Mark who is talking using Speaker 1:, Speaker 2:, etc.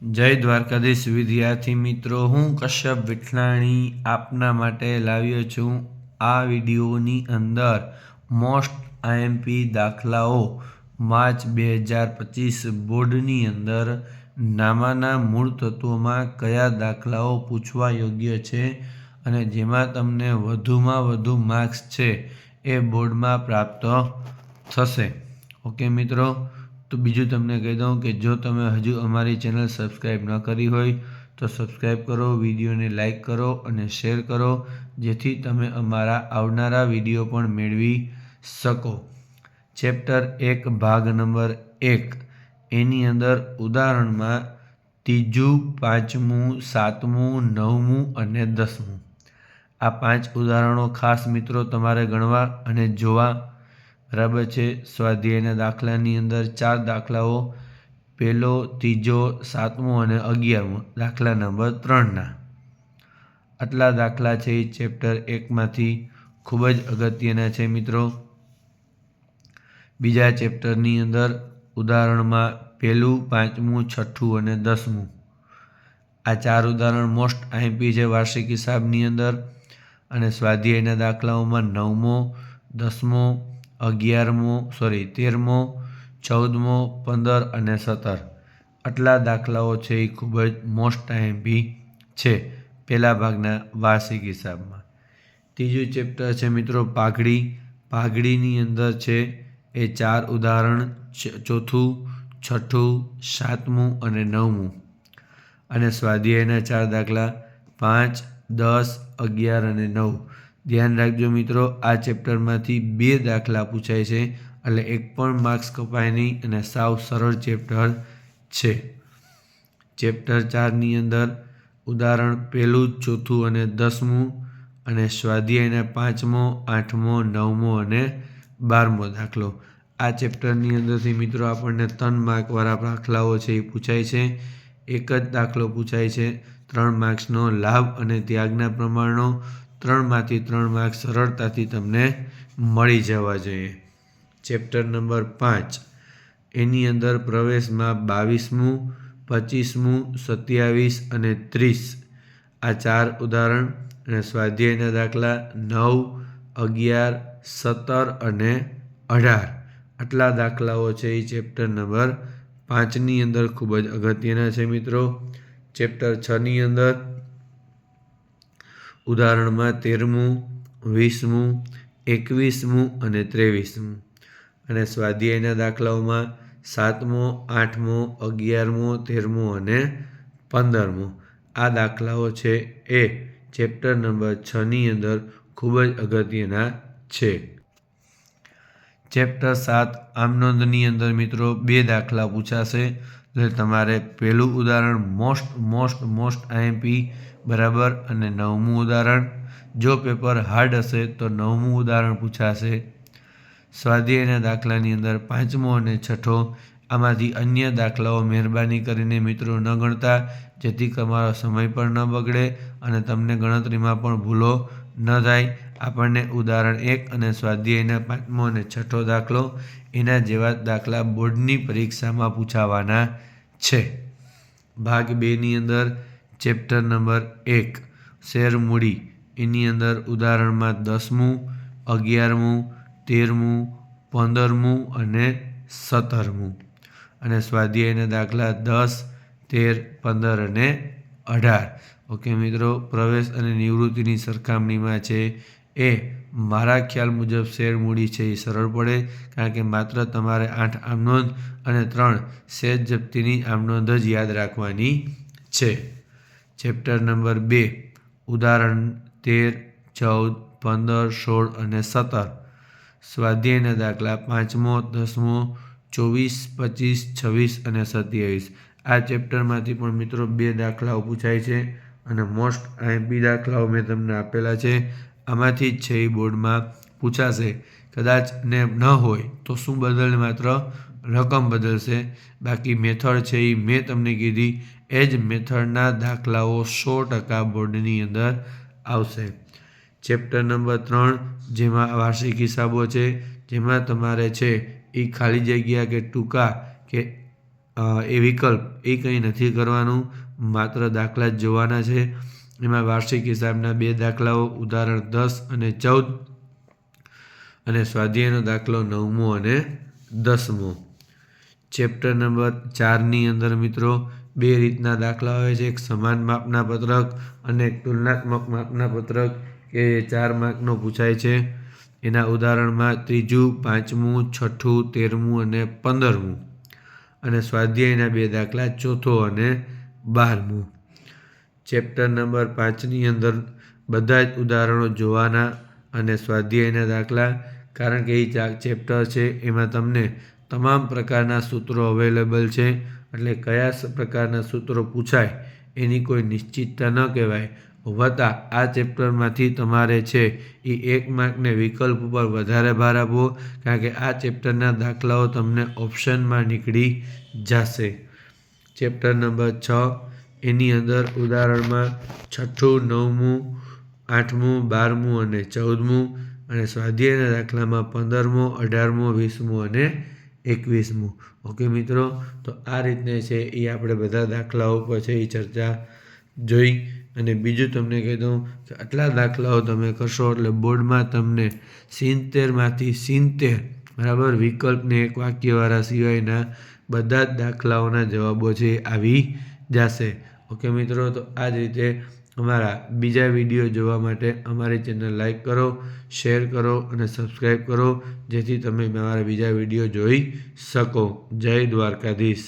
Speaker 1: જય દ્વારકાધીશ વિદ્યાર્થી મિત્રો, હું કશ્યપ વિઠલાણી આપના માટે લાવ્યો છું આ વિડીયોની અંદર મોસ્ટ આઈએમપી દાખલાઓ માર્ચ 2025 બોર્ડની અંદર નામાના મૂળ તત્વોમાં કયા દાખલાઓ પૂછવા યોગ્ય છે અને જેમાં તમને વધુમાં વધુ માર્ક્સ છે એ બોર્ડમાં પ્રાપ્ત થશે. ઓકે મિત્રો, તો બીજું તમને કહી દઉં કે જો તમે હજુ અમારી ચેનલ સબસ્ક્રાઈબ ન કરી હોય તો સબસ્ક્રાઈબ કરો, વિડીયોને લાઈક કરો અને શેર કરો, જેથી તમે અમારા આવનારા વિડીયો પણ મેળવી શકો. ચેપ્ટર 1 ભાગ નંબર 1 એની અંદર ઉદાહરણમાં 3, 5, 7, 9 અને 10 આ 5 ઉદાહરણો ખાસ મિત્રો તમારે ગણવા અને જોવા. બરાબર છે. સ્વાધ્યાયના દાખલાની અંદર 4 દાખલાઓ, પહેલો, ત્રીજો, 7મો અને 11મો દાખલા નંબર 3ના આટલા દાખલા છે એ ચેપ્ટર 1માંથી ખૂબ જ અગત્યના છે મિત્રો. બીજા ચેપ્ટરની અંદર ઉદાહરણમાં પહેલું, 5મું, 6ઠું અને 10મું આ 4 ઉદાહરણ મોસ્ટ આઈએમપી છે વાર્ષિક હિસાબની અંદર. અને સ્વાધ્યાયના દાખલાઓમાં 9મો, 10મો, 13મો, 14મો, 15 અને 17 આટલા દાખલાઓ છે એ ખૂબ જ મોસ્ટ આઈએમપી છે પહેલા ભાગના વાર્ષિક હિસાબમાં. ત્રીજું ચેપ્ટર છે મિત્રો પાઘડી. પાઘડીની અંદર છે એ 4 ઉદાહરણ, 4થું, 6ઠું, 7મું અને 9મું. અને સ્વાધ્યાયના 4 દાખલા 5, 10, 11 અને 9. ધ્યાન રાખજો મિત્રો, આ ચેપ્ટરમાંથી 2 દાખલા પૂછાય છે, એટલે એક પણ માર્ક્સ કપાય નહીં અને સાવ સરળ ચેપ્ટર છે. ચેપ્ટર 4ની અંદર ઉદાહરણ પહેલું, 4થું અને 10મું અને સ્વાધ્યાયના 5મો, 8મો, 9મો અને 12મો દાખલો. આ ચેપ્ટરની અંદરથી મિત્રો આપણને 3 માર્કવાળા દાખલાઓ છે એ પૂછાય છે. એક જ દાખલો પૂછાય છે. 3 માર્ક્સનો લાભ અને ત્યાગના પ્રમાણો 3માંથી 3 માર્ક્સ સરળતાથી તમને મળી જવા જોઈએ. ચેપ્ટર નંબર 5 એની અંદર પ્રવેશમાં 22મું, 25મું, 27 અને 30 આ 4 ઉદાહરણ અને સ્વાધ્યાયના દાખલા 9, 11, 17 અને 18 આટલા દાખલાઓ છે એ ચેપ્ટર નંબર 5ની અંદર ખૂબ જ અગત્યના છે મિત્રો. ચેપ્ટર 6ની અંદર ઉદાહરણમાં 13મું, 20મું, 21મું અને 23મું અને સ્વાધ્યાયના દાખલાઓમાં 7મો, 8મો, 11મો, 13મો અને 15મો આ દાખલાઓ છે એ ચેપ્ટર નંબર 6ની અંદર ખૂબ જ અગત્યના છે. ચેપ્ટર 7 આમનોંધની અંદર મિત્રો 2 દાખલા પૂછાશે, એટલે તમારે પહેલું ઉદાહરણ મોસ્ટ આઈએમપી બરાબર અને 9મું ઉદાહરણ. જો પેપર હાર્ડ હશે તો 9મું ઉદાહરણ પૂછાશે. સ્વાધ્યાયના દાખલાની અંદર 5મો અને 6ઠ્ઠો આમાંથી અન્ય દાખલાઓ મહેરબાની કરીને મિત્રો ન ગણતા, જેથી તમારો સમય પણ ન બગડે અને તમને ગણતરીમાં પણ ભૂલો ન થાય. આપણને ઉદાહરણ 1 અને સ્વાધ્યાયના 5મો અને 6ઠ્ઠો દાખલો એના જેવા દાખલા બોર્ડની પરીક્ષામાં પૂછાવાના છે. ભાગ 2ની અંદર ચેપ્ટર નંબર 1 શેર મૂડી એની અંદર ઉદાહરણમાં 10મું, 11મું, 13મું, 15મું અને 17મું અને સ્વાધ્યાયના દાખલા 10, 13, 15 અને 18. ઓકે મિત્રો, પ્રવેશ અને નિવૃત્તિની સરખામણીમાં છે એ મારા ખ્યાલ મુજબ શેર મૂડી છે એ સરળ પડે, કારણ કે માત્ર તમારે 8 આમનોંધ અને 3 શેર જપ્તીની આમનોંધ જ યાદ રાખવાની છે. ચેપ્ટર નંબર 2 ઉદાહરણ 13, 14, 15, 16 અને 17 સ્વાધ્યાયના દાખલા 5મો, 10મો, 24, 25, 26 અને 27 આ ચેપ્ટરમાંથી પણ મિત્રો 2 દાખલાઓ પૂછાય છે અને મોસ્ટ આઈએમપી દાખલાઓ મેં તમને આપેલા છે. આમાંથી જ છે એ બોર્ડમાં પૂછાશે. કદાચ ને ન હોય તો શું બદલે માત્ર રકમ બદલશે, બાકી મેથડ છે એ મેં તમને કીધી એ જ મેથડના દાખલાઓ 100% બોર્ડની અંદર આવશે. ચેપ્ટર નંબર 3 જેમાં વાર્ષિક હિસાબો છે, જેમાં તમારે છે એ ખાલી જગ્યા કે ટૂંકા કે એ વિકલ્પ એ કંઈ નથી કરવાનું, માત્ર દાખલા જ જોવાના છે. એમાં વાર્ષિક હિસાબના 2 દાખલાઓ, ઉદાહરણ 10 અને 14 અને સ્વાધ્યાયનો દાખલો 9મો અને 10મો. ચેપ્ટર નંબર 4ની અંદર મિત્રો 2 રીતના દાખલા હોય છે, એક સમાન માપના પત્રક અને એક તુલનાત્મક માપના પત્રક, કે 4 માર્કનો પૂછાય છે. એના ઉદાહરણમાં 3, 5, 6, 13 અને 15. અને સ્વાધ્યાયના 2 દાખલા 4 અને 12. ચેપ્ટર નંબર 5ની અંદર બધા જ ઉદાહરણો જોવાના અને સ્વાધ્યાયના દાખલા, કારણ કે એ ચેપ્ટર છે એમાં તમને તમામ પ્રકારના સૂત્રો અવેલેબલ છે. એટલે કયા પ્રકારના સૂત્રો પૂછાય એની કોઈ નિશ્ચિતતા ન કહેવાય. વત્તા આ ચેપ્ટરમાંથી તમારે છે એ 1 માર્કને વિકલ્પ ઉપર વધારે ભાર આપવો, કારણ કે આ ચેપ્ટરના દાખલાઓ તમને ઓપ્શનમાં નીકળી જશે. ચેપ્ટર નંબર 6 એની અંદર ઉદાહરણમાં 6, 9, 8, 12 અને 14. અને સ્વાધ્યાયના દાખલામાં 15, 18, 20 અને 21. ઓકે મિત્રો, તો આ રીતને છે એ આપણે બધા દાખલાઓ પર છે એ ચર્ચા જોઈ. અને બીજું તમને કહી દઉં કે આટલા દાખલાઓ તમે કરશો એટલે બોર્ડમાં તમને 70માંથી 70 બરાબર વિકલ્પને એક વાક્યવાળા સિવાયના બધા જ દાખલાઓના જવાબો છે આવી જશે. ઓકે મિત્રો, તો આ જ રીતે અમારા બીજા વિડીયો જોવા માટે અમારી ચેનલ લાઈક કરો, શેર કરો અને સબસ્ક્રાઈબ કરો, જેથી તમે અમારા બીજા વિડીયો જોઈ શકો. જય દ્વારકાધીશ.